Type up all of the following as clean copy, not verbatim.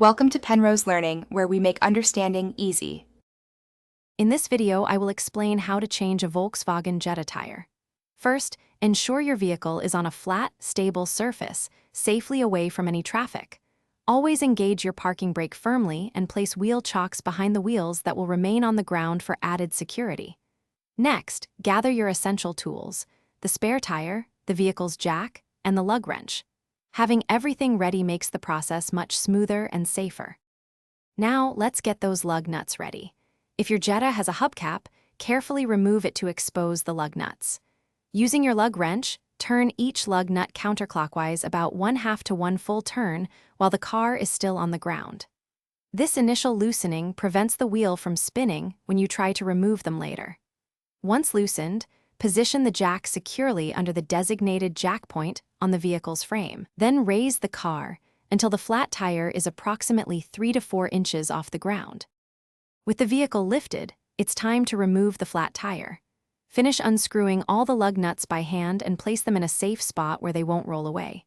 Welcome to Penrose Learning, where we make understanding easy. In this video, I will explain how to change a Volkswagen Jetta tire. First, ensure your vehicle is on a flat, stable surface, safely away from any traffic. Always engage your parking brake firmly and place wheel chocks behind the wheels that will remain on the ground for added security. Next, gather your essential tools: the spare tire, the vehicle's jack, and the lug wrench. Having everything ready makes the process much smoother and safer. Now, let's get those lug nuts ready. If your Jetta has a hubcap, carefully remove it to expose the lug nuts. Using your lug wrench, turn each lug nut counterclockwise about 1/2 to 1 full turn while the car is still on the ground. This initial loosening prevents the wheel from spinning when you try to remove them later. Once loosened, position the jack securely under the designated jack point on the vehicle's frame. Then raise the car until the flat tire is approximately 3 to 4 inches off the ground. With the vehicle lifted, it's time to remove the flat tire. Finish unscrewing all the lug nuts by hand and place them in a safe spot where they won't roll away.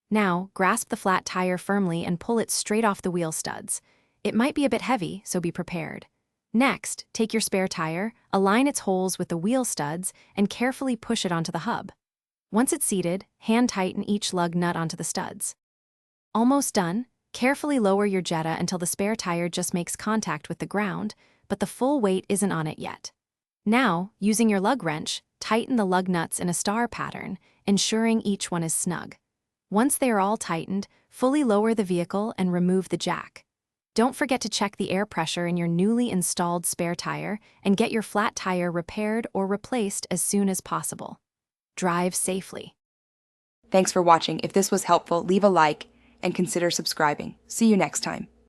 Now, grasp the flat tire firmly and pull it straight off the wheel studs. It might be a bit heavy, so be prepared. Next, take your spare tire, align its holes with the wheel studs, and carefully push it onto the hub. Once it's seated, hand tighten each lug nut onto the studs. Almost done. Carefully lower your Jetta until the spare tire just makes contact with the ground, but the full weight isn't on it yet. Now, using your lug wrench, tighten the lug nuts in a star pattern, ensuring each one is snug. Once they are all tightened, fully lower the vehicle and remove the jack. Don't forget to check the air pressure in your newly installed spare tire and get your flat tire repaired or replaced as soon as possible. Drive safely. Thanks for watching. If this was helpful, leave a like and consider subscribing. See you next time.